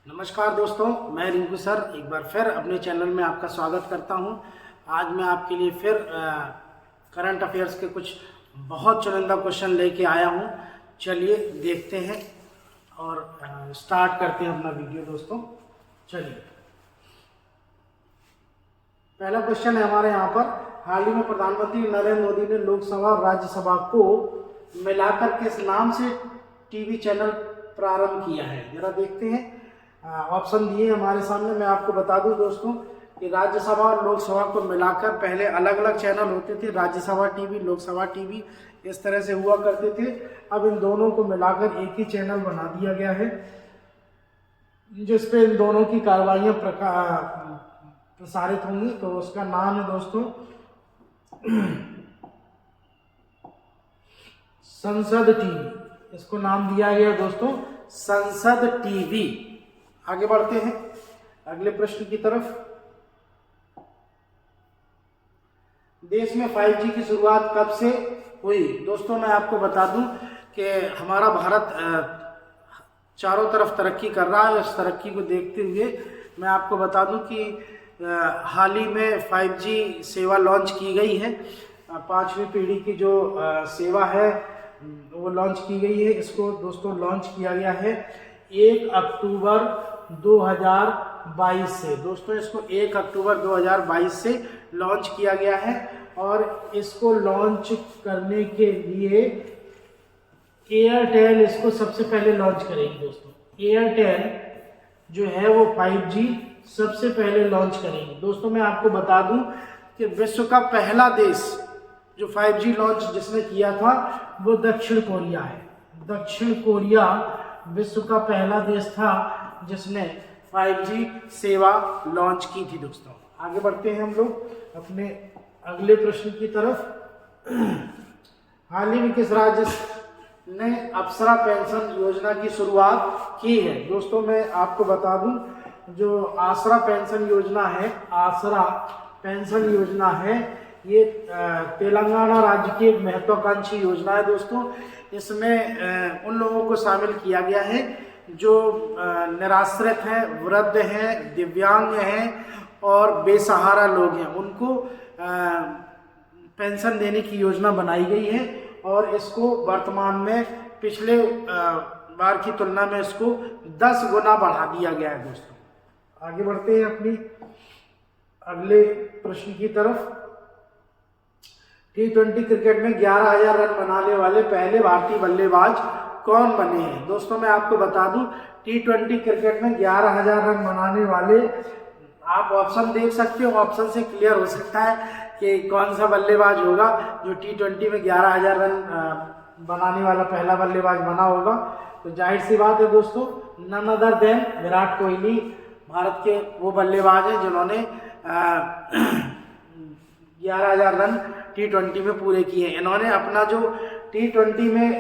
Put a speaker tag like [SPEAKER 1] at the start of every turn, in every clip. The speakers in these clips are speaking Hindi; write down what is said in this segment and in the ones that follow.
[SPEAKER 1] नमस्कार दोस्तों, मैं रिंकू सर एक बार फिर अपने चैनल में आपका स्वागत करता हूं। आज मैं आपके लिए फिर करंट अफेयर्स के कुछ बहुत चुनिंदा क्वेश्चन लेके आया हूं। चलिए देखते हैं और स्टार्ट करते हैं अपना वीडियो दोस्तों। चलिए, पहला क्वेश्चन है हमारे यहाँ पर। हाल ही में प्रधानमंत्री नरेंद्र मोदी ने लोकसभा और राज्यसभा को मिलाकर किस नाम से टीवी चैनल प्रारंभ किया है? जरा देखते हैं। ऑप्शन दिए हमारे सामने। मैं आपको बता दूं दोस्तों कि राज्यसभा और लोकसभा को मिलाकर पहले अलग अलग चैनल होते थे, राज्यसभा टीवी, लोकसभा टीवी, इस तरह से हुआ करते थे। अब इन दोनों को मिलाकर एक ही चैनल बना दिया गया है, जिसपे इन दोनों की कार्रवाइयां प्रसारित होंगी। तो उसका नाम है दोस्तों संसद टीवी। इसको नाम दिया गया दोस्तों संसद टीवी। आगे बढ़ते हैं अगले प्रश्न की तरफ। देश में 5G की शुरुआत कब से हुई? दोस्तों मैं आपको बता दूं कि हमारा भारत चारों तरफ तरक्की कर रहा है। इस तरक्की को देखते हुए मैं आपको बता दूं कि हाल ही में 5G सेवा लॉन्च की गई है। 5वीं पीढ़ी की जो सेवा है वो लॉन्च की गई है। इसको दोस्तों लॉन्च किया गया है 1 अक्टूबर 2022 से। दोस्तों इसको 1 अक्टूबर 2022 से लॉन्च किया गया है और इसको लॉन्च करने के लिए एयरटेल इसको सबसे पहले लॉन्च करेगी। दोस्तों एयरटेल जो है वो 5G सबसे पहले लॉन्च करेगी। दोस्तों मैं आपको बता दूं कि विश्व का पहला देश जो 5G लॉन्च जिसने किया था वो दक्षिण कोरिया है। दक्षिण कोरिया विश्व का पहला देश था जिसने 5G सेवा लॉन्च की थी। दोस्तों आगे बढ़ते हैं हम लोग अपने अगले प्रश्न की तरफ। हाल ही में किस राज्य ने अप्सरा पेंशन योजना की शुरुआत की है? दोस्तों मैं आपको बता दूं जो आसरा पेंशन योजना है, आसरा पेंशन योजना है, ये तेलंगाना राज्य की एक महत्वाकांक्षी योजना है। दोस्तों इसमें उन लोगों को शामिल किया गया है जो निराश्रित हैं, वृद्ध हैं, दिव्यांग हैं और बेसहारा लोग हैं। उनको पेंशन देने की योजना बनाई गई है और इसको वर्तमान में पिछले बार की तुलना में इसको 10 गुना बढ़ा दिया गया है। दोस्तों आगे बढ़ते हैं अपनी अगले प्रश्न की तरफ। T20 क्रिकेट में 11,000 रन बनाने वाले पहले भारतीय बल्लेबाज कौन बने हैं? दोस्तों मैं आपको बता दूं T20 क्रिकेट में 11,000 रन बनाने वाले, आप ऑप्शन देख सकते हो, ऑप्शन से क्लियर हो सकता है कि कौन सा बल्लेबाज होगा जो T20 में 11,000 रन बनाने वाला पहला बल्लेबाज बना होगा। तो जाहिर सी बात है दोस्तों, none other than Virat Kohli Bharat के वो बल्लेबाज हैं जिन्होंने 11,000 रन T20 में पूरे किए। इन्होंने अपना जो T20 में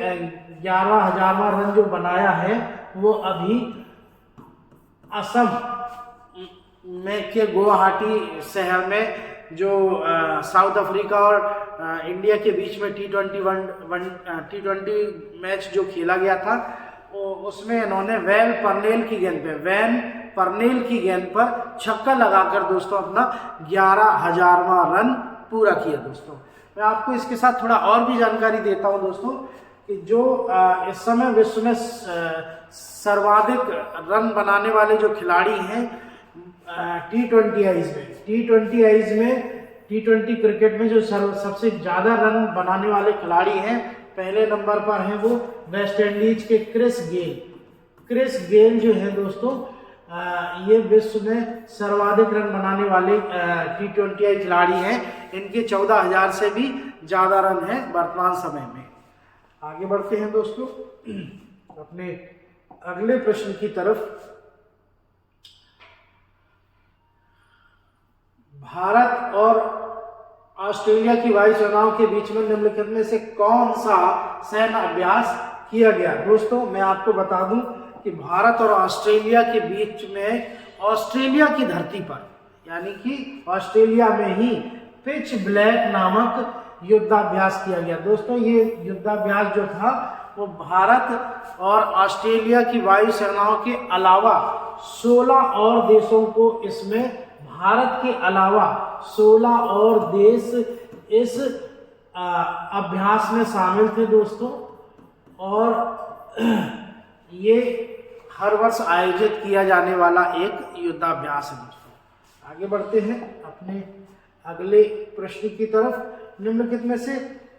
[SPEAKER 1] 11,000वां रन जो बनाया है वो अभी असम में के गुवाहाटी शहर में जो साउथ अफ्रीका और इंडिया के बीच में T20 मैच जो खेला गया था उसमें इन्होंने वैन परनेल की गेंद पर छक्का लगाकर दोस्तों अपना 11,000वां रन पूरा किया। दोस्तों मैं आपको इसके साथ थोड़ा और भी जानकारी देता हूं दोस्तों कि जो इस समय विश्व में सर्वाधिक रन बनाने वाले जो खिलाड़ी हैं T20 क्रिकेट में जो सबसे ज़्यादा रन बनाने वाले खिलाड़ी हैं, पहले नंबर पर हैं वो वेस्ट इंडीज के क्रिस गेल जो है दोस्तों ये विश्व में सर्वाधिक रन बनाने वाले T20 खिलाड़ी हैं। इनके 14,000 से भी ज़्यादा रन हैं वर्तमान समय में। आगे बढ़ते हैं दोस्तों अपने अगले प्रश्न की तरफ। भारत और ऑस्ट्रेलिया की वायुसेनाओं के बीच में निम्नलिखित में से कौन सा सैन्य अभ्यास किया गया? दोस्तों मैं आपको बता दूं कि भारत और ऑस्ट्रेलिया के बीच में ऑस्ट्रेलिया की धरती पर यानी कि ऑस्ट्रेलिया में ही पिच ब्लैक नामक युद्धाभ्यास किया गया। दोस्तों ये युद्धाभ्यास जो था वो भारत और ऑस्ट्रेलिया की वायुसेनाओं के अलावा 16 और देशों को इसमें, भारत के अलावा 16 और देश इस अभ्यास में शामिल थे दोस्तों। और ये हर वर्ष आयोजित किया जाने वाला एक युद्धाभ्यास है दोस्तों। आगे बढ़ते हैं अपने अगले प्रश्न की तरफ। निम्नलिखित में से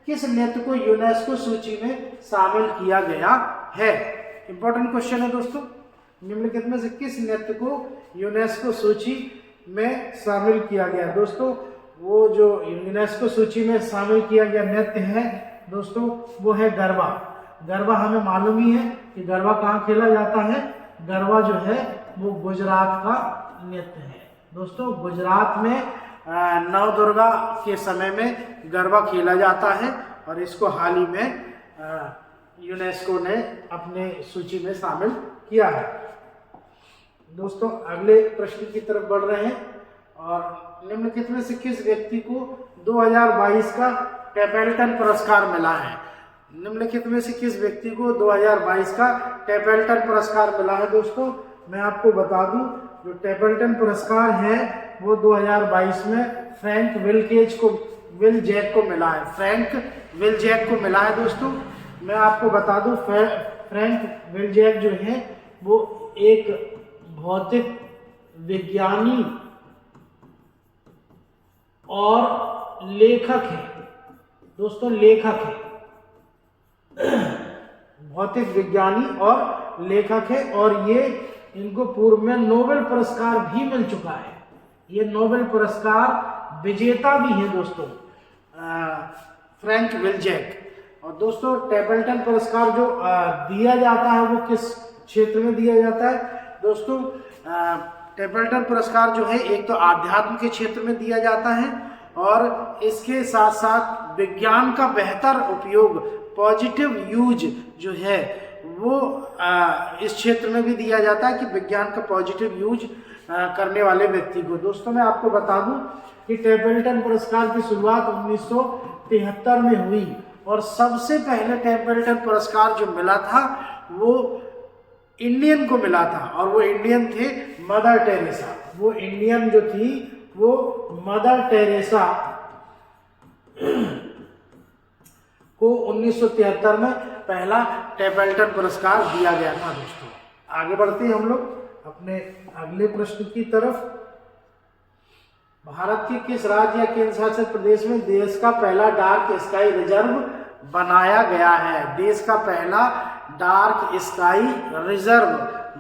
[SPEAKER 1] किस नृत्य को यूनेस्को सूची में शामिल किया गया है? इंपॉर्टेंट क्वेश्चन है दोस्तों। निम्नलिखित में से किस नृत्य को यूनेस्को सूची में शामिल किया गया? दोस्तों वो जो यूनेस्को सूची में शामिल किया गया नृत्य है दोस्तों वो है गरबा। गरबा हमें मालूम ही है कि गरबा कहाँ खेला जाता है। गरबा जो है वो गुजरात का नृत्य है दोस्तों। गुजरात में नवदुर्गा के समय में गरबा खेला जाता है और इसको हाल ही में यूनेस्को ने अपने सूची में शामिल किया है। दोस्तों अगले प्रश्न की तरफ बढ़ रहे हैं। और निम्नलिखित में से किस व्यक्ति को 2022 का टेपल्टन पुरस्कार मिला है? निम्नलिखित में से किस व्यक्ति को 2022 का टेपल्टन पुरस्कार मिला है? दोस्तों मैं आपको बता दूं जो टेपल्टन पुरस्कार है वो 2022 में फ्रैंक विल-जैक को मिला है। फ्रैंक विल-जैक को मिला है दोस्तों। मैं आपको बता दूं फ्रैंक विल-जैक जो है वो एक भौतिक विज्ञानी और लेखक है दोस्तों। लेखक है, भौतिक विज्ञानी और लेखक है और ये इनको पूर्व में नोबेल पुरस्कार भी मिल चुका है। ये नोबेल पुरस्कार विजेता भी है दोस्तों फ्रैंक विल-जैक। और दोस्तों टेपल्टन पुरस्कार जो दिया जाता है वो किस क्षेत्र में दिया जाता है? दोस्तों टेपल्टन पुरस्कार जो है एक तो आध्यात्म के क्षेत्र में दिया जाता है और इसके साथ साथ विज्ञान का बेहतर उपयोग, पॉजिटिव यूज जो है वो इस क्षेत्र में भी दिया जाता है कि विज्ञान का पॉजिटिव यूज करने वाले व्यक्ति को। दोस्तों मैं आपको बता दूं कि टेपल्टन पुरस्कार की शुरुआत 1973 में हुई और सबसे पहले टेपल्टन पुरस्कार जो मिला था वो इंडियन को मिला था और वो इंडियन थे मदर टेरेसा। वो इंडियन जो थी वो मदर टेरेसा को 1973 में पहला टेपल्टन पुरस्कार दिया गया था दोस्तों। आगे बढ़ते हैं हम लोग अपने अगले प्रश्न की तरफ। भारत के किस राज्य या केंद्र शासित प्रदेश में देश का पहला डार्क स्काई रिजर्व बनाया गया है? देश का पहला डार्क स्काई रिजर्व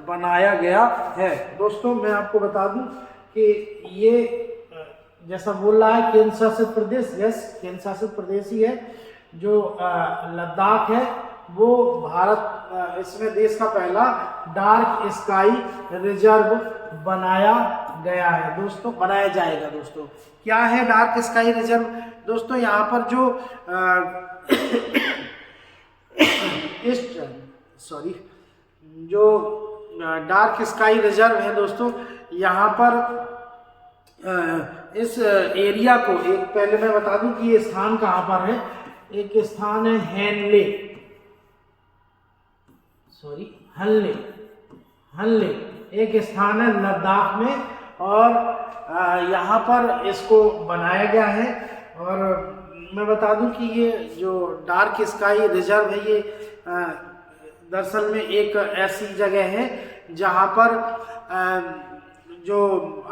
[SPEAKER 1] बनाया गया है। दोस्तों मैं आपको बता दूं कि ये जैसा बोल रहा है केंद्र शासित प्रदेश, यस केंद्र शासित प्रदेश ही है। जो लद्दाख है वो भारत इसमें देश का पहला डार्क स्काई रिजर्व बनाया गया है दोस्तों, बनाया जाएगा दोस्तों। क्या है डार्क स्काई रिजर्व? दोस्तों यहाँ पर जो जो डार्क स्काई रिजर्व है दोस्तों, यहाँ पर इस एरिया को एक पहले मैं बता दूं कि ये स्थान कहाँ पर है। एक स्थान है हनले, एक स्थान है लद्दाख में और यहाँ पर इसको बनाया गया है। और मैं बता दूं कि ये जो डार्क स्काई रिजर्व है ये दरअसल में एक ऐसी जगह है जहाँ पर जो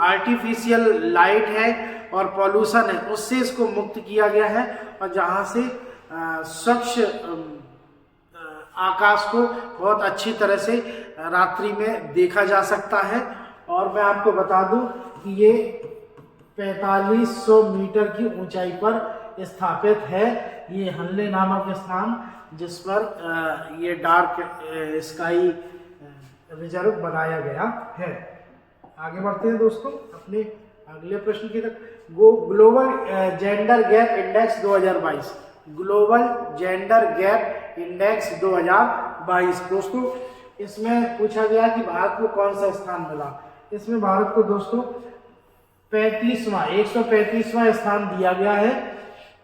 [SPEAKER 1] आर्टिफिशियल लाइट है और पॉल्यूशन है उससे इसको मुक्त किया गया है और जहाँ से स्वच्छ आकाश को बहुत अच्छी तरह से रात्रि में देखा जा सकता है। और मैं आपको बता दूं कि ये 4500 मीटर की ऊंचाई पर स्थापित है ये हनले नामक स्थान, जिस पर ये डार्क स्काई रिजर्व बनाया गया है। आगे बढ़ते हैं दोस्तों अपने अगले प्रश्न की तरफ। Global gender gap index 2022, global gender gap index 2022 दोस्तों इसमें पूछा गया कि भारत को कौन सा स्थान मिला। इसमें भारत को दोस्तों 135वां स्थान दिया गया है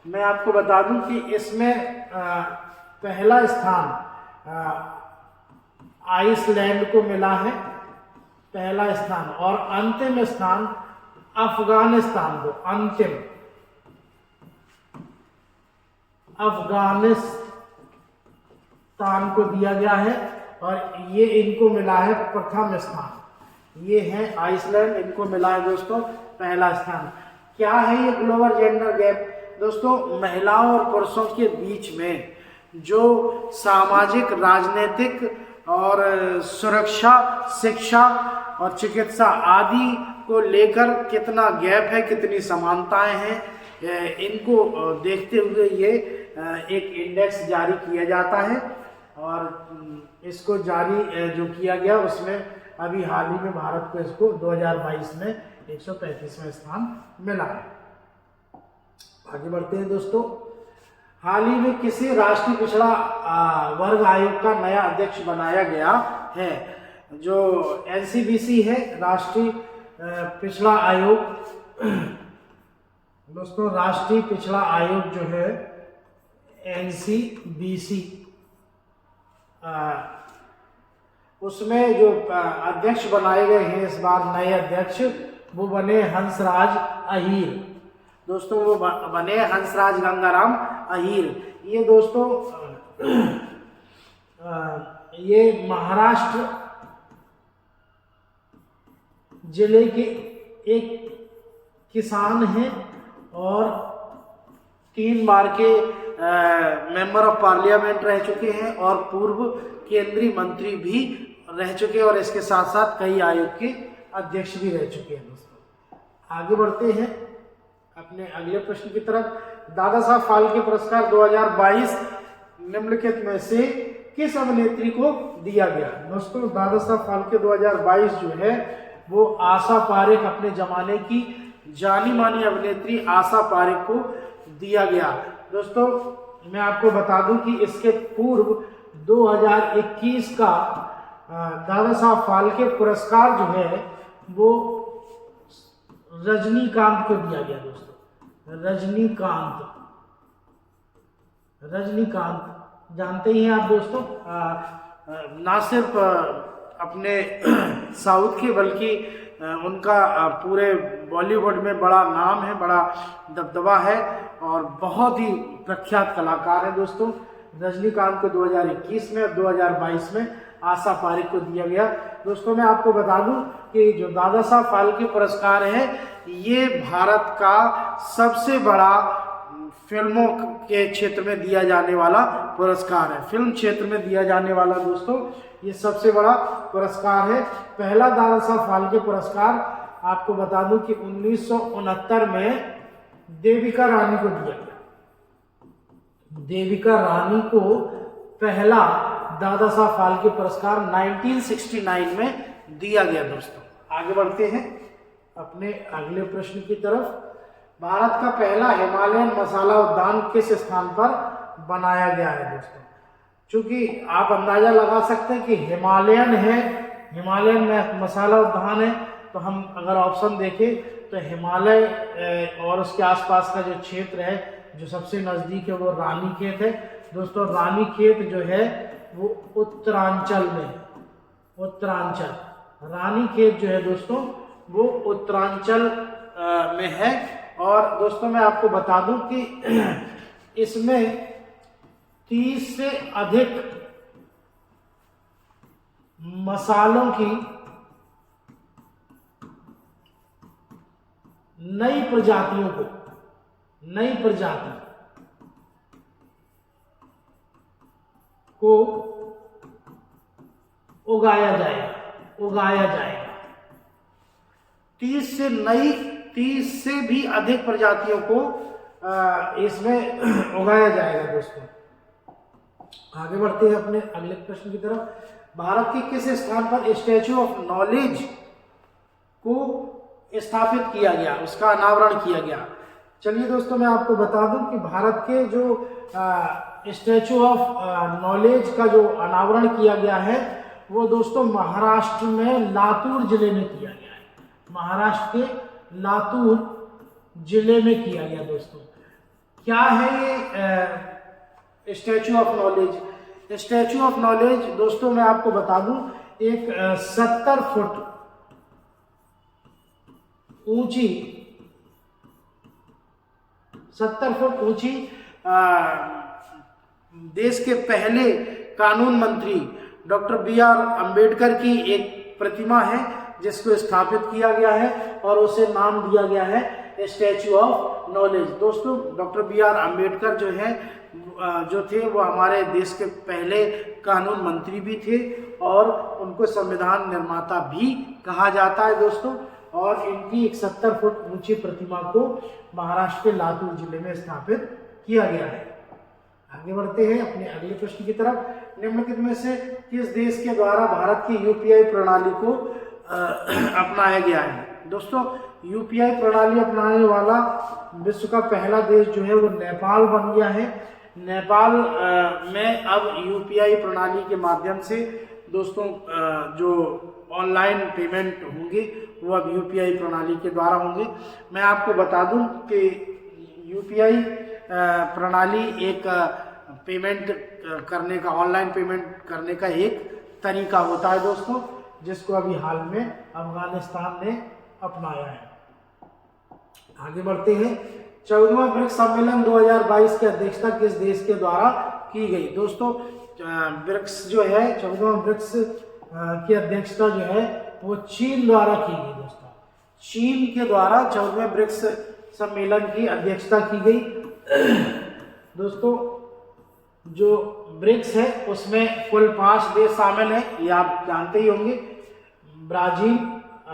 [SPEAKER 1] मैं आपको बता दूं कि इसमें पहला स्थान आइसलैंड को मिला है, पहला स्थान, और अंतिम स्थान अफगानिस्तान को, अंतिम अफगानिस्तान को दिया गया है, और ये इनको मिला है प्रथम स्थान। ये है आइसलैंड, इनको मिला है दोस्तों पहला स्थान। क्या है ये ग्लोबल जेंडर गैप? दोस्तों, महिलाओं और पुरुषों के बीच में जो सामाजिक, राजनीतिक और सुरक्षा, शिक्षा और चिकित्सा आदि को लेकर कितना गैप है, कितनी समानताएं हैं, इनको देखते हुए ये एक इंडेक्स जारी किया जाता है। और इसको जारी जो किया गया उसमें अभी हाल ही में भारत को इसको 2022 में 135वां स्थान मिला है। आगे बढ़ते हैं दोस्तों। हाल ही में किसी राष्ट्रीय पिछड़ा वर्ग आयोग का नया अध्यक्ष बनाया गया है? जो एनसीबीसी है, राष्ट्रीय पिछड़ा आयोग। दोस्तों, राष्ट्रीय पिछड़ा आयोग जो है एनसीबीसी, उसमें जो अध्यक्ष बनाए गए हैं इस बार नए अध्यक्ष, वो बने हंसराज अहीर। दोस्तों, वो बने हंसराज गंगाराम अहीर। ये दोस्तों ये महाराष्ट्र जिले के एक किसान हैं और 3 बार के मेंबर ऑफ पार्लियामेंट रह चुके हैं और पूर्व केंद्रीय मंत्री भी रह चुके हैं, और इसके साथ साथ कई आयोग के अध्यक्ष भी रह चुके हैं। दोस्तों, आगे बढ़ते हैं अपने अगले प्रश्न की तरफ। दादा साहब फाल्के पुरस्कार 2022 निम्नलिखित में से किस अभिनेत्री को दिया गया? दोस्तों, दादा साहब फाल्के 2022 जो है वो आशा पारेख, अपने जमाने की जानी मानी अभिनेत्री आशा पारेख को दिया गया। दोस्तों, मैं आपको बता दूं कि इसके पूर्व 2021 का दादा साहब फाल्के पुरस्कार जो है वो रजनीकांत को दिया गया। दोस्तों, रजनीकांत जानते ही हैं आप दोस्तों, ना सिर्फ अपने साउथ के बल्कि उनका पूरे बॉलीवुड में बड़ा नाम है, बड़ा दबदबा है और बहुत ही प्रख्यात कलाकार है। दोस्तों, रजनीकांत को 2021 में और 2022 में आशा पारेख को दिया गया। दोस्तों, मैं आपको बता दूं कि जो दादा साहब फाल्के पुरस्कार है ये भारत का सबसे बड़ा फिल्मों के क्षेत्र में दिया जाने वाला पुरस्कार है। फिल्म क्षेत्र में दिया जाने वाला दोस्तों ये सबसे बड़ा पुरस्कार है। पहला दादा साहब फाल्के पुरस्कार आपको बता दूं कि 1969 में देविका रानी को दिया गया। देविका रानी को पहला दादा साहब फाल्के पुरस्कार 1969 में दिया गया। दोस्तों, आगे बढ़ते हैं अपने अगले प्रश्न की तरफ। भारत का पहला हिमालयन मसाला उद्यान किस स्थान पर बनाया गया है? दोस्तों, चूंकि आप अंदाजा लगा सकते हैं कि हिमालयन है, हिमालयन में मसाला उद्यान है, तो हम अगर ऑप्शन देखें तो हिमालय और उसके आसपास का जो क्षेत्र है जो सबसे नज़दीक है वो रानीखेत है। दोस्तों, रानीखेत जो है वो उत्तरांचल में है। उत्तरांचल, रानीखेत जो है दोस्तों वो उत्तरांचल में है। और दोस्तों, मैं आपको बता दूं कि इसमें 30 से अधिक मसालों की नई प्रजातियों को, नई प्रजाति को उगाया जाएगा। 30 से भी अधिक प्रजातियों को इसमें उगाया जाएगा। दोस्तों, आगे बढ़ते हैं अपने अगले प्रश्न की तरफ। भारत के किस स्थान पर स्टैच्यू ऑफ नॉलेज को स्थापित किया गया, उसका अनावरण किया गया? चलिए दोस्तों, मैं आपको बता दूं कि भारत के जो स्टैच्यू ऑफ नॉलेज का जो अनावरण किया गया है वो दोस्तों महाराष्ट्र में लातूर जिले में किया गया है। महाराष्ट्र के लातूर जिले में किया गया। दोस्तों, क्या है ये statue of knowledge? Statue of knowledge दोस्तों मैं आपको बता दूं, एक 70 फुट ऊंची 70 फुट ऊंची देश के पहले कानून मंत्री डॉक्टर बी.आर. अंबेडकर की एक प्रतिमा है जिसको स्थापित किया गया है और उसे नाम दिया गया है स्टैचू ऑफ नॉलेज। दोस्तों डॉक्टर बी.आर. अंबेडकर जो थे वो हमारे देश के पहले कानून मंत्री भी थे और उनको संविधान निर्माता भी कहा जाता है दोस्तों। और इनकी एक 70 फुट ऊंची प्रतिमा को महाराष्ट्र के लातूर जिले में स्थापित किया गया है। आगे बढ़ते हैं अपने अगले प्रश्न की तरफ। निम्नलिखित में से किस देश के द्वारा भारत की यूपीआई प्रणाली को अपनाया गया है? दोस्तों यूपीआई प्रणाली अपनाने वाला विश्व का पहला देश जो है वो नेपाल बन गया है। नेपाल में अब यूपीआई प्रणाली के माध्यम से दोस्तों जो ऑनलाइन पेमेंट होंगे वो अब यूपीआई प्रणाली के द्वारा होंगे। मैं आपको बता दूं कि यूपीआई प्रणाली एक पेमेंट करने का, ऑनलाइन पेमेंट करने का एक तरीका होता है दोस्तों, जिसको अभी हाल में अफगानिस्तान ने अपनाया है। आगे बढ़ते हैं। 14वां ब्रिक्स सम्मेलन 2022 की अध्यक्षता किस देश के द्वारा की गई? दोस्तों ब्रिक्स जो है 14वां ब्रिक्स की अध्यक्षता जो है वो चीन द्वारा की गई। दोस्तों चीन के द्वारा 14वें ब्रिक्स सम्मेलन की अध्यक्षता की गई। दोस्तों जो ब्रिक्स है उसमें कुल 5 देश शामिल हैं, ये आप जानते ही होंगे। ब्राजील,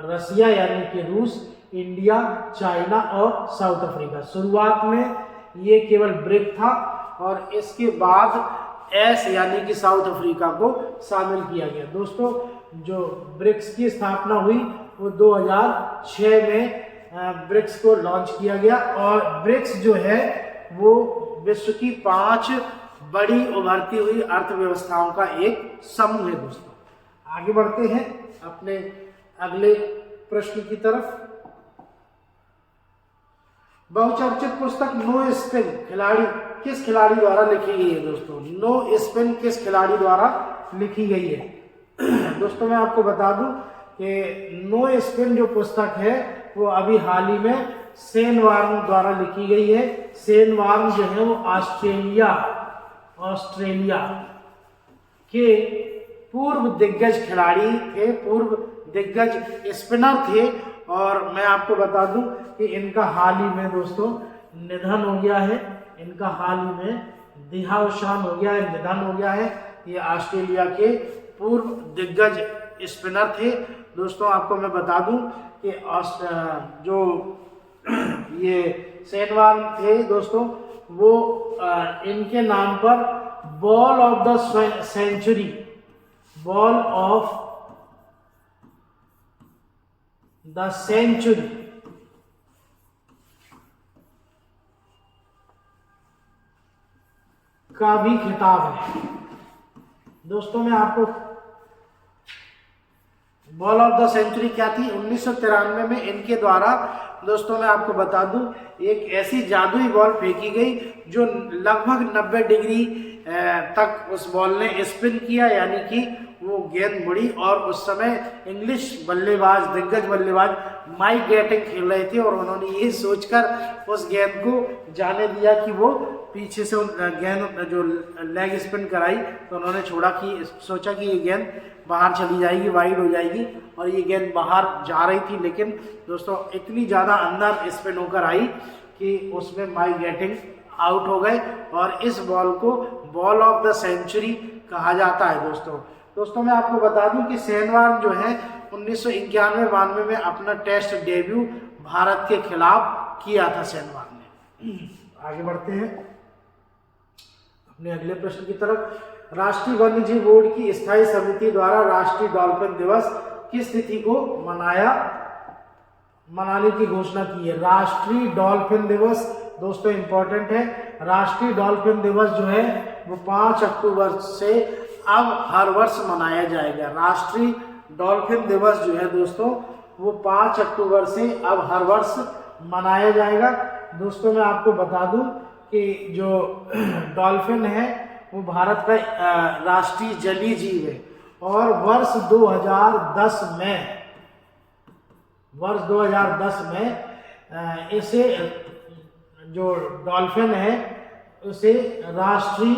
[SPEAKER 1] रसिया यानी कि रूस, इंडिया, चाइना और साउथ अफ्रीका। शुरुआत में ये केवल ब्रिक था और इसके बाद एस यानी कि साउथ अफ्रीका को शामिल किया गया। दोस्तों जो ब्रिक्स की स्थापना हुई वो 2006 में ब्रिक्स को लॉन्च किया गया और ब्रिक्स जो है वो विश्व की 5 बड़ी उभरती हुई अर्थव्यवस्थाओं का एक समूह है। दोस्तों आगे बढ़ते हैं अपने अगले प्रश्न की तरफ। बहुचर्चित पुस्तक नो स्पिन किस खिलाड़ी द्वारा लिखी गई है? दोस्तों नो स्पिन किस खिलाड़ी द्वारा लिखी गई है? दोस्तों मैं आपको बता दूं कि नो स्पिन जो पुस्तक है वो अभी हाल ही में शेन वार्न द्वारा लिखी गई है। शेन वार्न जो है वो ऑस्ट्रेलिया के पूर्व दिग्गज खिलाड़ी थे, पूर्व दिग्गज स्पिनर थे और मैं आपको बता दूं कि इनका हाल ही में दोस्तों निधन हो गया है। इनका हाल ही में देहावसान हो गया है, निधन हो गया है। ये ऑस्ट्रेलिया के पूर्व दिग्गज स्पिनर थे। दोस्तों आपको मैं बता दूं कि जो ये शेन वार्न थे दोस्तों वो इनके नाम पर बॉल ऑफ द सेंचुरी का भी खिताब है। दोस्तों मैं आपको बॉल ऑफ द सेंचुरी क्या थी? 1993 में इनके द्वारा दोस्तों मैं आपको बता दूं एक ऐसी जादुई बॉल फेंकी गई जो लगभग 90 डिग्री तक उस बॉल ने स्पिन किया, यानी कि वो गेंद मुड़ी और उस समय इंग्लिश बल्लेबाज, दिग्गज बल्लेबाज माइक गैटिंग खेल रहे थे और उन्होंने ये सोचकर उस गेंद को जाने दिया कि वो पीछे से गेंद जो लेग स्पिन कराई तो उन्होंने सोचा कि ये गेंद बाहर चली जाएगी, वाइड हो जाएगी और ये गेंद बाहर जा रही थी, लेकिन दोस्तों इतनी ज़्यादा अंदर स्पिन होकर आई कि उसमें माइक गैटिंग आउट हो गए और इस बॉल को बॉल ऑफ द सेंचुरी कहा जाता है। दोस्तों मैं आपको बता दूं कि शेन वार्न जो है 1991-92 में अपना टेस्ट डेब्यू भारत के खिलाफ किया था शेन वार्न ने। आगे बढ़ते हैं अपने अगले प्रश्न की तरफ। राष्ट्रीय वन्यजीव बोर्ड की स्थायी समिति द्वारा राष्ट्रीय डॉल्फिन दिवस किस तिथि को मनाने की घोषणा की है? राष्ट्रीय डॉल्फिन दिवस दोस्तों इंपॉर्टेंट है। राष्ट्रीय डॉल्फिन दिवस जो है वो 5 अक्टूबर से अब हर वर्ष मनाया जाएगा। राष्ट्रीय डॉल्फिन दिवस जो है दोस्तों वो 5 अक्टूबर से अब हर वर्ष मनाया जाएगा। दोस्तों मैं आपको बता दूं कि जो डॉल्फिन है वो भारत का राष्ट्रीय जलीय जीव है और वर्ष 2010 में इसे जो डॉल्फिन है उसे राष्ट्रीय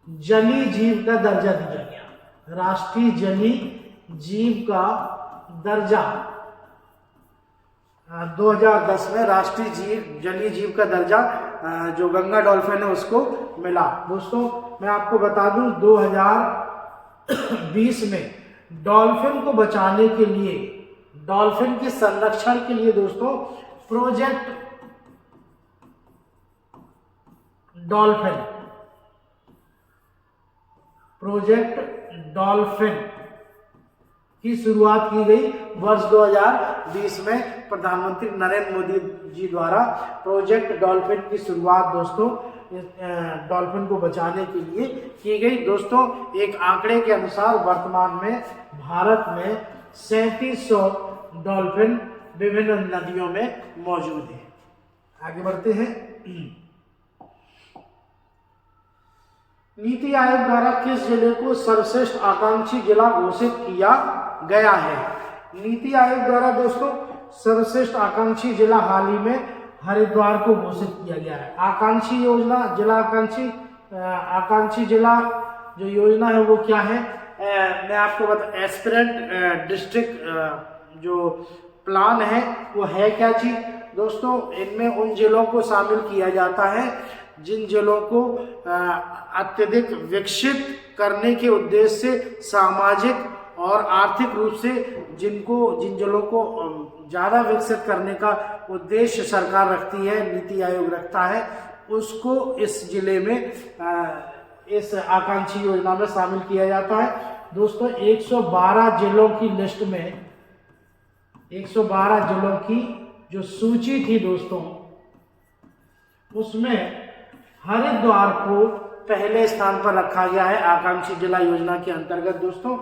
[SPEAKER 1] जलीय जीव का दर्जा दिया गया। राष्ट्रीय जलीय जीव का दर्जा 2010 में राष्ट्रीय जलीय जीव का दर्जा जो गंगा डॉल्फिन है उसको मिला। दोस्तों मैं आपको बता दूं 2020 में डॉल्फिन को बचाने के लिए, डॉल्फिन के संरक्षण के लिए दोस्तों प्रोजेक्ट डॉल्फिन की शुरुआत की गई वर्ष 2020 में। प्रधानमंत्री नरेंद्र मोदी जी द्वारा प्रोजेक्ट डॉल्फिन की शुरुआत दोस्तों डॉल्फिन को बचाने के लिए की गई। दोस्तों एक आंकड़े के अनुसार वर्तमान में भारत में 3700 डॉल्फिन विभिन्न नदियों में मौजूद है। आगे बढ़ते हैं। नीति आयोग द्वारा किस जिले को सर्वश्रेष्ठ आकांक्षी जिला घोषित किया गया है? नीति आयोग द्वारा दोस्तों सर्वश्रेष्ठ आकांक्षी जिला हाल ही में हरिद्वार को घोषित किया गया है। आकांक्षी योजना, जिला आकांक्षी जिला जो योजना है वो क्या है? मैं आपको बता, एस्पिरेंट डिस्ट्रिक्ट जो प्लान है वो है क्या चीज दोस्तों? इनमें उन जिलों को शामिल किया जाता है जिन जिलों को अत्यधिक विकसित करने के उद्देश्य से सामाजिक और आर्थिक रूप से जिन जिलों को ज़्यादा विकसित करने का उद्देश्य सरकार रखती है, नीति आयोग रखता है, उसको इस जिले में इस आकांक्षी योजना में शामिल किया जाता है। दोस्तों 112 जिलों की लिस्ट में 112 जिलों की जो सूची थी दोस्तों उसमें हरिद्वार को पहले स्थान पर रखा गया है आकांक्षी जिला योजना के अंतर्गत दोस्तों।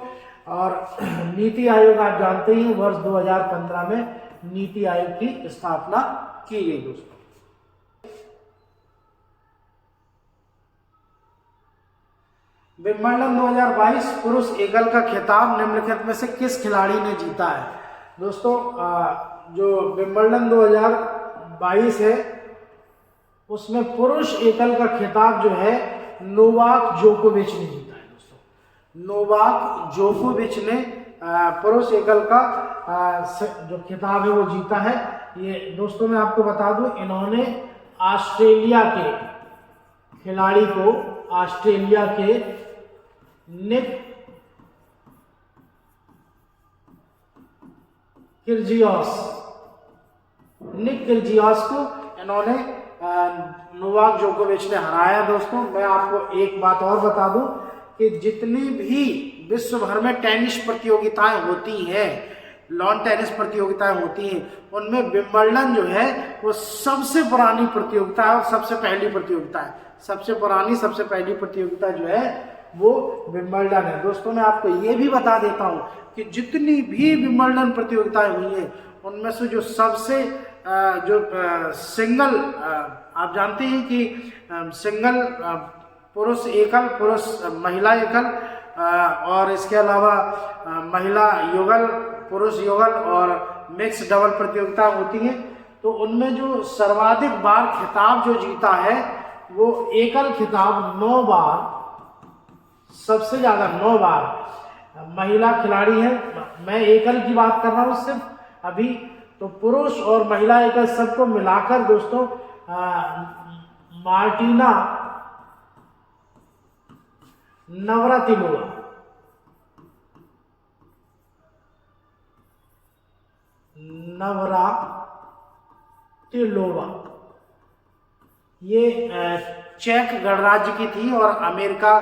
[SPEAKER 1] और नीति आयोग आप जानते ही वर्ष 2015 में नीति आयोग की स्थापना की गई दोस्तों। विंबलडन 2022 पुरुष एकल का खिताब निम्नलिखित में से किस खिलाड़ी ने जीता है? दोस्तों जो विंबलडन 2022 है उसमें पुरुष एकल का खिताब जो है नोवाक जोकोविच ने जीता है दोस्तों। नोवाक जोकोविच ने पुरुष एकल का जो खिताब है वो जीता है। ये दोस्तों मैं आपको बता दूं, इन्होंने ऑस्ट्रेलिया के खिलाड़ी को, ऑस्ट्रेलिया के निक किर्जियोस को इन्होंने नोवाक जोकोविच ने हराया दोस्तों। मैं आपको एक बात और बता दूं कि जितनी भी विश्व भर में टेनिस प्रतियोगिताएं होती हैं, लॉन टेनिस प्रतियोगिताएं होती हैं, उनमें विंबलडन जो है वो सबसे पुरानी प्रतियोगिता है और सबसे पहली प्रतियोगिता है। सबसे पुरानी, सबसे पहली प्रतियोगिता जो है वो विंबलडन है दोस्तों। मैं आपको ये भी बता देता हूँ कि जितनी भी विंबलडन प्रतियोगिताएं हुई हैं उनमें से जो सबसे सिंगल आप जानते हैं कि सिंगल पुरुष एकल, पुरुष महिला एकल और इसके अलावा महिला युगल, पुरुष युगल और मिक्स डबल प्रतियोगिता होती हैं। तो उनमें जो सर्वाधिक बार खिताब जो जीता है वो एकल खिताब 9 बार, सबसे ज्यादा 9 बार महिला खिलाड़ी है। मैं एकल की बात कर रहा हूँ सिर्फ अभी। तो पुरुष और महिला एकल सबको मिलाकर दोस्तों मार्टिना नवरातिलोवा ये चेक गणराज्य की थी और अमेरिका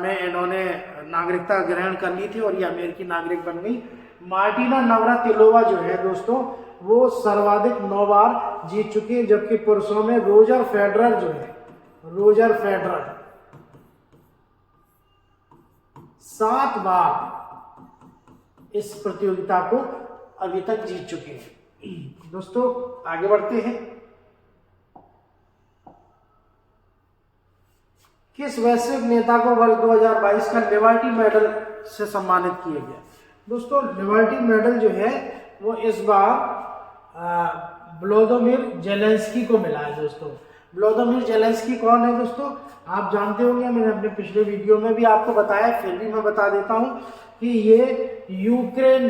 [SPEAKER 1] में इन्होंने नागरिकता ग्रहण कर ली थी और ये अमेरिकी नागरिक बन गई। मार्टिना नवरातिलोवा जो है दोस्तों वो सर्वाधिक 9 बार जीत चुकी है, जबकि पुरुषों में रोजर फेडरर जो है, रोजर फेडरर 7 बार इस प्रतियोगिता को अभी तक जीत चुके हैं। दोस्तों आगे बढ़ते हैं। किस वैश्विक नेता को वर्ष 2022 का लिबर्टी मेडल से सम्मानित किया गया? दोस्तों लिबर्टी मेडल जो है वो इस बार व्लादिमीर जेलेंस्की को मिला है। दोस्तों व्लादिमीर जेलेंस्की कौन है दोस्तों? आप जानते होंगे, मैंने अपने पिछले वीडियो में भी आपको बताया, फिर भी मैं बता देता हूं कि ये यूक्रेन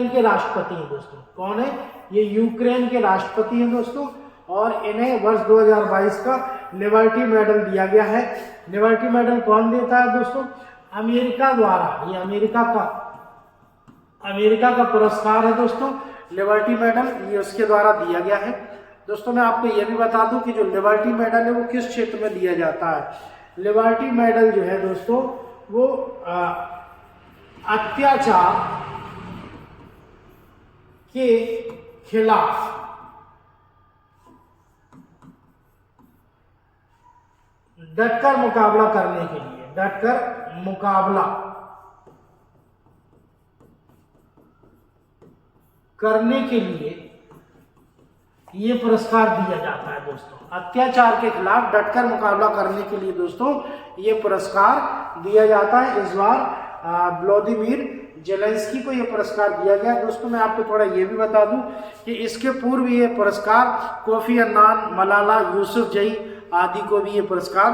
[SPEAKER 1] के राष्ट्रपति हैं दोस्तों। कौन है? ये यूक्रेन के राष्ट्रपति हैं दोस्तों, और इन्हें वर्ष 2022 का लिबर्टी मेडल दिया गया है। लिबर्टी मेडल कौन देता है दोस्तों? अमेरिका द्वारा। ये अमेरिका का पुरस्कार है दोस्तों, लिबर्टी मेडल, ये उसके द्वारा दिया गया है। दोस्तों मैं आपको ये भी बता दूं कि जो लिबर्टी मेडल है वो किस क्षेत्र में दिया जाता है। लिबर्टी मेडल जो है दोस्तों वो अत्याचार के खिलाफ डटकर मुकाबला करने के लिए, डटकर मुकाबला करने के लिए ये पुरस्कार दिया जाता है दोस्तों। अत्याचार के खिलाफ डटकर मुकाबला करने के लिए दोस्तों ये पुरस्कार दिया जाता है। इस बार व्लादिमीर जेलेंस्की को ये पुरस्कार दिया गया। दोस्तों मैं आपको थोड़ा ये भी बता दूं कि इसके पूर्व ये पुरस्कार कोफी अन्नान, मलाला यूसुफजई आदि को भी ये पुरस्कार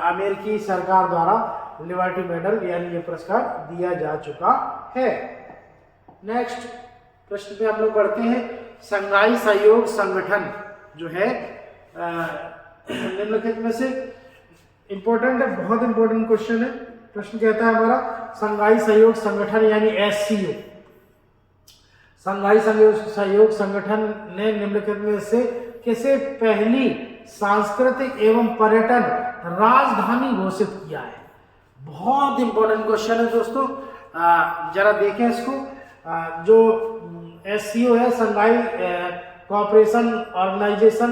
[SPEAKER 1] अमेरिकी सरकार द्वारा लिबर्टी मेडल यानी ये पुरस्कार दिया जा चुका है। नेक्स्ट प्रश्न पे हम लोग बढ़ते हैं। संघाई सहयोग संगठन जो है निम्नलिखित में से इम्पोर्टेंट है, बहुत इंपॉर्टेंट क्वेश्चन है। प्रश्न कहता है हमारा संघाई सहयोग संगठन यानी SCO, संघाई सहयोग संगठन ने निम्नलिखित में से किसे पहली सांस्कृतिक एवं पर्यटन राजधानी घोषित किया है? बहुत इंपॉर्टेंट क्वेश्चन है दोस्तों, जरा देखें इसको। जो SCO है, संघाई कोऑपरेशन ऑर्गेनाइजेशन,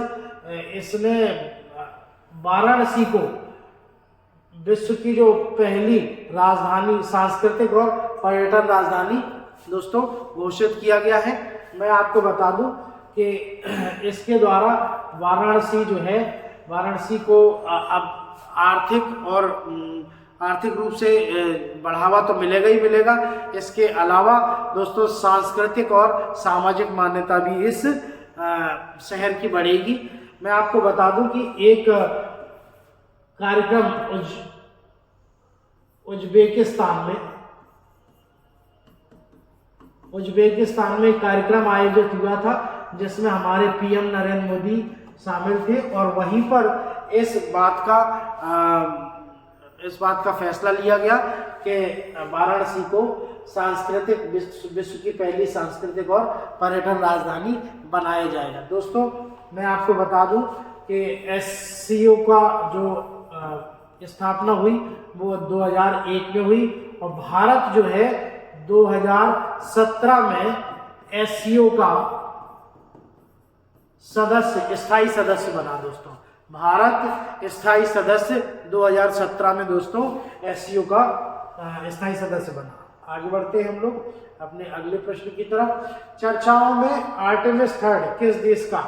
[SPEAKER 1] इसने वाराणसी को विश्व की जो पहली राजधानी, सांस्कृतिक और पर्यटन राजधानी दोस्तों घोषित किया गया है। मैं आपको बता दूं कि इसके द्वारा वाराणसी जो है, वाराणसी को अब आर्थिक रूप से बढ़ावा तो मिलेगा ही मिलेगा। इसके अलावा दोस्तों सांस्कृतिक और सामाजिक मान्यता भी इस शहर की बढ़ेगी। मैं आपको बता दूं कि एक कार्यक्रम उज्बेकिस्तान में कार्यक्रम आयोजित हुआ था जिसमें हमारे PM नरेंद्र मोदी शामिल थे, और वहीं पर इस बात का फैसला लिया गया कि वाराणसी को सांस्कृतिक विश्व की पहली सांस्कृतिक और पर्यटन राजधानी बनाया जाएगा। दोस्तों मैं आपको बता दूं कि SCO का जो स्थापना हुई वो 2001 में हुई, और भारत जो है 2017 में SCO का स्थायी सदस्य बना। दोस्तों भारत स्थायी सदस्य 2017 में दोस्तों SCO का स्थायी सदस्य बना। आगे बढ़ते हैं हम लोग अपने अगले प्रश्न की तरफ। चर्चाओं में आर्टेमिस 3 किस देश का,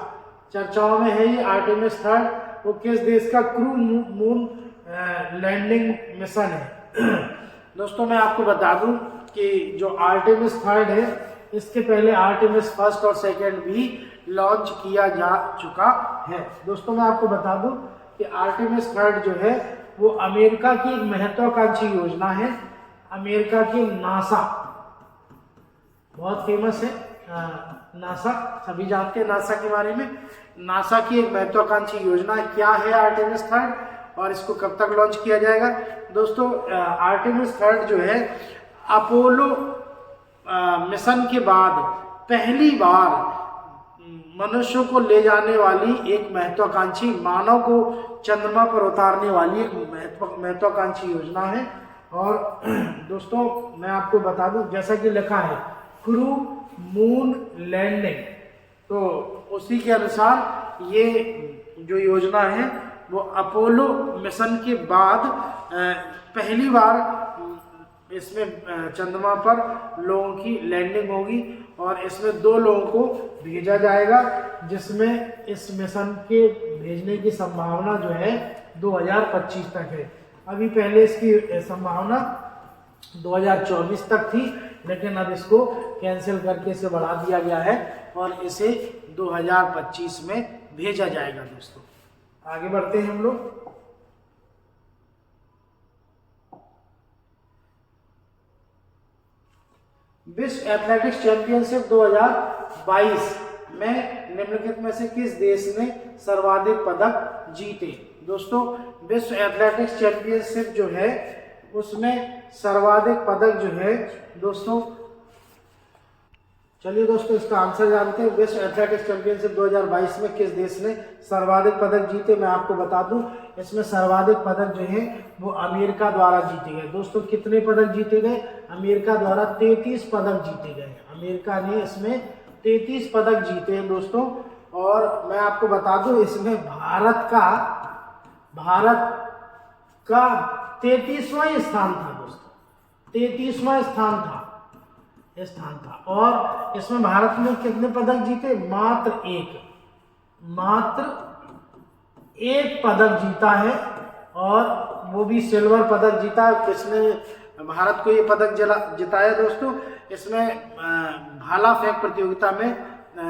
[SPEAKER 1] चर्चाओं में है ये आर्टेमिस 3, वो किस देश का क्रू मून लैंडिंग मिशन है? दोस्तों मैं आपको बता दूं कि जो आर्टेमिस 3 है, इसके पहले आर्टेमिस 1 और 2 भी लॉन्च किया जा चुका है। दोस्तों मैं आपको बता दूं कि आर्टेमिस 3 जो है वो अमेरिका की एक महत्वाकांक्षी योजना है। अमेरिका की नासा, बहुत फेमस है नासा, सभी जानते हैं नासा के बारे में। नासा की एक महत्वाकांक्षी योजना क्या है आर्टेमिस 3, और इसको कब तक लॉन्च किया जाएगा? दोस्तों आर्टेमिस 3 जो है अपोलो मिशन के बाद पहली बार मनुष्यों को ले जाने वाली एक महत्वाकांक्षी, मानव को चंद्रमा पर उतारने वाली एक महत्वाकांक्षी योजना है। और दोस्तों मैं आपको बता दूं, जैसा कि लिखा है क्रू मून लैंडिंग, तो उसी के अनुसार ये जो योजना है वो अपोलो मिशन के बाद पहली बार इसमें चंद्रमा पर लोगों की लैंडिंग होगी, और इसमें 2 लोगों को भेजा जाएगा, जिसमें इस मिशन के भेजने की संभावना जो है 2025 तक है। अभी पहले इसकी संभावना 2024 तक थी, लेकिन अब इसको कैंसिल करके इसे बढ़ा दिया गया है और इसे 2025 में भेजा जाएगा। दोस्तों आगे बढ़ते हैं हम लोग। विश्व एथलेटिक्स चैंपियनशिप 2022 में निम्नलिखित में से किस देश ने सर्वाधिक पदक जीते? दोस्तों विश्व एथलेटिक्स चैंपियनशिप जो है उसमें सर्वाधिक पदक जो है दोस्तों, चलिए दोस्तों इसका आंसर जानते हैं। विश्व एथलेटिक्स चैंपियनशिप 2022 में किस देश ने सर्वाधिक पदक जीते? मैं आपको बता दूं, इसमें सर्वाधिक पदक जो है वो अमेरिका द्वारा जीते गए। दोस्तों कितने पदक जीते गए? अमेरिका द्वारा 33 पदक जीते गए। अमेरिका ने इसमें 33 पदक जीते हैं दोस्तों। और मैं आपको बता दूं, इसमें भारत का 33वां स्थान था दोस्तों, 33वां स्थान था। और इसमें भारत ने कितने पदक जीते? मात्र एक पदक जीता है, और वो भी सिल्वर पदक जीता है। किसने भारत को ये पदक जिताया दोस्तों? इसमें भाला फेंक प्रतियोगिता में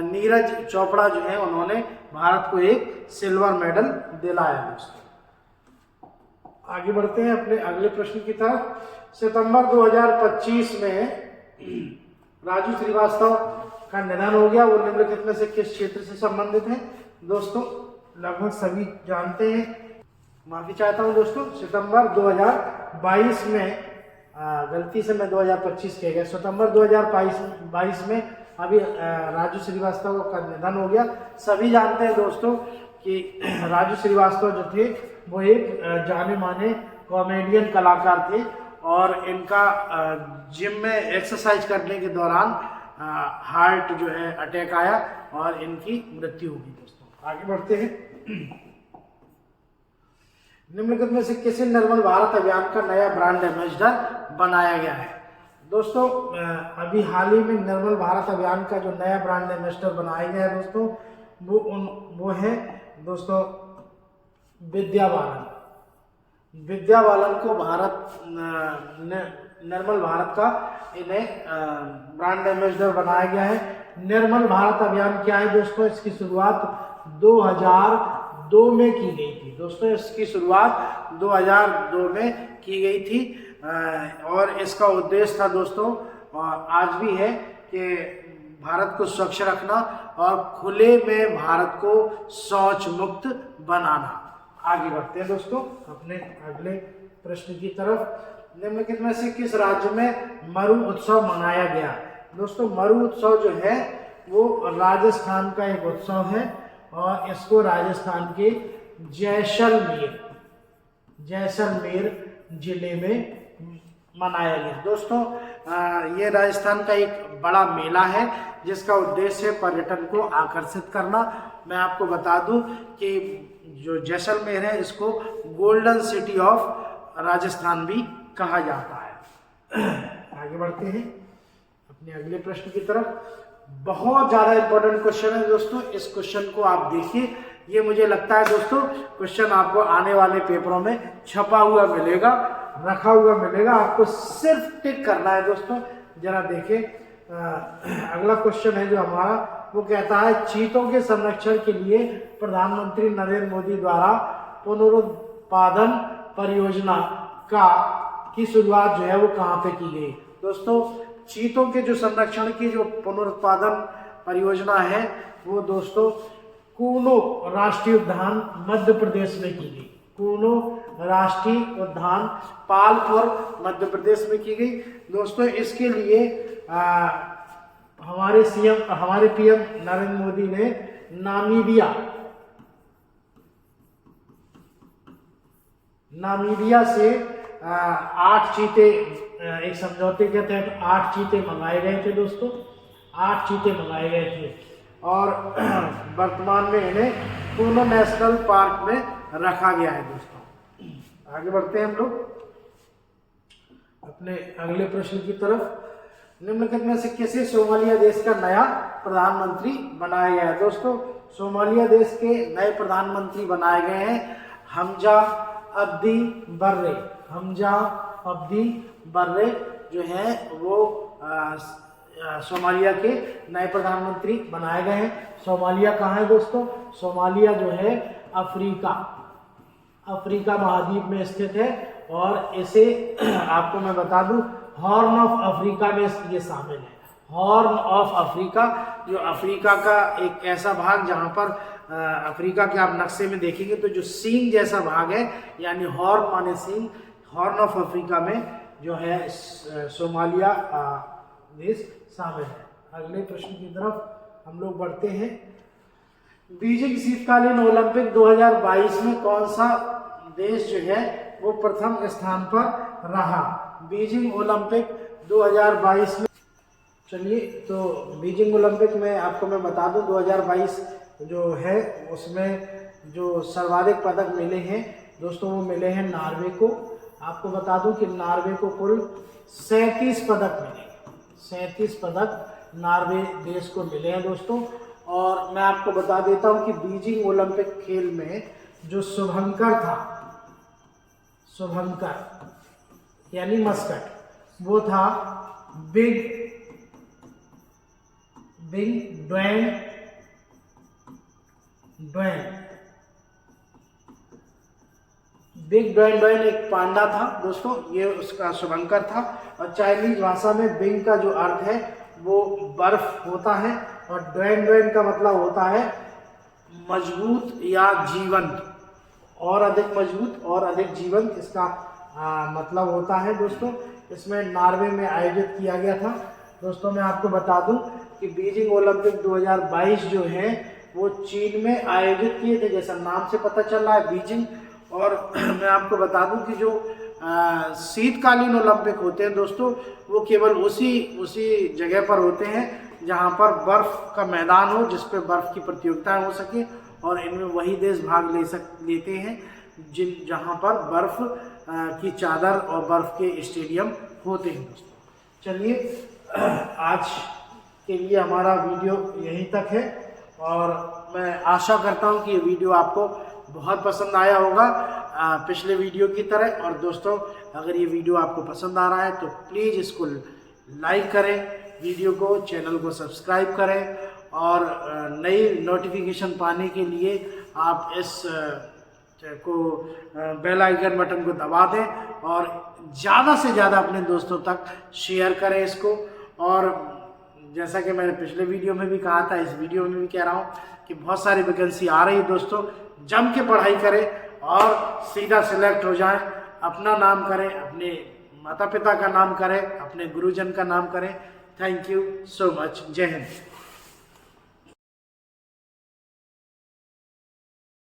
[SPEAKER 1] नीरज चोपड़ा जो है उन्होंने भारत को एक सिल्वर मेडल दिलाया दोस्तों। आगे बढ़ते हैं अपने अगले प्रश्न की तरफ। सितंबर 2025 में राजू श्रीवास्तव का निधन हो गया। वो निम्नलिखित में से किस क्षेत्र से संबंधित हैं? दोस्तों लगभग सभी जानते हैं, माफी चाहता हूं दोस्तों। सितंबर 2022 में गलती से मैं 2025 कह गया, सितंबर 2022 में अभी राजू श्रीवास्तव का निधन हो गया। सभी जानते हैं दोस्तों कि राजू श्रीवास्तव जो थे वो एक जाने माने कॉमेडियन कलाकार थे, और इनका जिम में एक्सरसाइज करने के दौरान हार्ट जो है अटैक आया और इनकी मृत्यु हो गई दोस्तों। आगे बढ़ते हैं। निम्नलिखित में से किसे निर्मल भारत अभियान का नया ब्रांड एम्बेसडर बनाया गया है? दोस्तों अभी हाल ही में निर्मल भारत अभियान का जो नया ब्रांड एम्बेसडर बनाया गया है दोस्तों, वो है दोस्तों विद्या बालन को निर्मल भारत का इन्हें ब्रांड एम्बेसडर बनाया गया है। निर्मल भारत अभियान क्या है दोस्तों? इसकी शुरुआत 2002 में की गई थी दोस्तों। इसकी शुरुआत 2002 में की गई थी, और इसका उद्देश्य था दोस्तों, आज भी है, कि भारत को स्वच्छ रखना और खुले में भारत को शौच मुक्त बनाना। आगे बढ़ते हैं दोस्तों अपने अगले प्रश्न की तरफ। निम्नलिखित में से किस राज्य में मरु उत्सव मनाया गया? दोस्तों मरु उत्सव जो है वो राजस्थान का एक उत्सव है, और इसको राजस्थान के जैसलमेर जिले में मनाया गया। दोस्तों ये राजस्थान का एक बड़ा मेला है जिसका उद्देश्य है पर्यटन को आकर्षित करना। मैं आपको बता दूं कि जो जैसलमेर है इसको गोल्डन सिटी ऑफ राजस्थान भी कहा जाता है। आगे बढ़ते हैं अपने अगले प्रश्न की तरफ। बहुत ज्यादा इंपॉर्टेंट क्वेश्चन है दोस्तों, इस क्वेश्चन को आप देखिए। ये मुझे लगता है दोस्तों क्वेश्चन आपको आने वाले पेपरों में छपा हुआ मिलेगा, रखा हुआ मिलेगा, आपको सिर्फ टिक करना है दोस्तों। जरा देखें अगला क्वेश्चन है जो हमारा, वो कहता है चीतों के संरक्षण के लिए प्रधानमंत्री नरेंद्र मोदी द्वारा पुनरुत्पादन परियोजना की शुरुआत जो है वो कहाँ पे की गई? दोस्तों चीतों के जो संरक्षण की जो पुनरुत्पादन परियोजना है वो दोस्तों कूनो राष्ट्रीय उद्यान मध्य प्रदेश में की गई। कूनो राष्ट्रीय उद्यान पालपुर मध्य प्रदेश में की गई दोस्तों। इसके लिए हमारे पीएम नरेंद्र मोदी ने नामीबिया से 8 चीते, एक समझौते के तहत 8 चीते मंगाए गए थे दोस्तों। 8 चीते मंगाए गए थे, और वर्तमान में इन्हें कूनो नेशनल पार्क में रखा गया है दोस्तों। आगे बढ़ते हैं हम लोग अपने अगले प्रश्न की तरफ। निम्नलिखित में से किसे सोमालिया देश का नया प्रधानमंत्री बनाया गया है? दोस्तों सोमालिया देश के नए प्रधानमंत्री बनाए गए हैं हमजा अब्दी बर्रे। हमजा अब्दी बर्रे जो है वो सोमालिया के नए प्रधानमंत्री बनाए गए हैं। सोमालिया कहाँ है दोस्तों? सोमालिया जो है अफ्रीका महाद्वीप में स्थित है और इसे आपको मैं बता दूं हॉर्न ऑफ अफ्रीका में ये शामिल है। हॉर्न ऑफ अफ्रीका जो अफ्रीका का एक ऐसा भाग जहां पर अफ्रीका के आप नक्शे में देखेंगे तो जो सींग जैसा भाग है यानी हॉर्न माने सींग, हॉर्न ऑफ अफ्रीका में जो है सोमालिया देश शामिल है। अगले प्रश्न की तरफ हम लोग बढ़ते हैं। बीजिंग शीतकालीन ओलंपिक 2022 में कौन सा देश जो है वो प्रथम स्थान पर रहा? बीजिंग ओलंपिक 2022 में चलिए तो बीजिंग ओलंपिक में आपको मैं बता दूं 2022 जो है उसमें जो सर्वाधिक पदक मिले हैं दोस्तों वो मिले हैं नॉर्वे को। आपको बता दूं कि नॉर्वे को कुल 37 पदक मिले। 37 पदक नॉर्वे देश को मिले हैं दोस्तों। और मैं आपको बता देता हूं कि बीजिंग ओलंपिक खेल में जो शुभंकर था, शुभंकर यानी मस्कट, वो था बिग ड्वेन एक पांडा था दोस्तों, ये उसका शुभंकर था। और चाइनीज भाषा में बिंग का जो अर्थ है वो बर्फ होता है और ड्वेन का मतलब होता है मजबूत या जीवंत, और अधिक मजबूत और अधिक जीवंत इसका मतलब होता है दोस्तों। इसमें नॉर्वे में आयोजित किया गया था दोस्तों। मैं आपको बता दूं कि बीजिंग ओलंपिक 2022 जो है वो चीन में आयोजित किए थे, जैसा नाम से पता चल रहा है बीजिंग। और मैं आपको बता दूं कि जो शीतकालीन ओलंपिक होते हैं दोस्तों वो केवल उसी जगह पर होते हैं जहां पर बर्फ का मैदान हो, जिस पे बर्फ की प्रतियोगिताएं हो सके, और इनमें वही देश भाग लेते हैं जहां पर बर्फ की चादर और बर्फ के स्टेडियम होते हैं दोस्तों। चलिए आज के लिए हमारा वीडियो यहीं तक है और मैं आशा करता हूं कि ये वीडियो आपको बहुत पसंद आया होगा पिछले वीडियो की तरह। और दोस्तों अगर ये वीडियो आपको पसंद आ रहा है तो प्लीज़ इसको लाइक करें, वीडियो को, चैनल को सब्सक्राइब करें और नई नोटिफिकेशन पाने के लिए आप इस को बेल आइकन बटन को दबा दें और ज़्यादा से ज़्यादा अपने दोस्तों तक शेयर करें इसको। और जैसा कि मैंने पिछले वीडियो में भी कहा था, इस वीडियो में भी कह रहा हूँ कि बहुत सारी वैकेंसी आ रही है दोस्तों, जम के पढ़ाई करें और सीधा सिलेक्ट हो जाएं। अपना नाम करें, अपने माता पिता का नाम करें, अपने गुरुजन का नाम करें। Thank you so much. जय हिंद।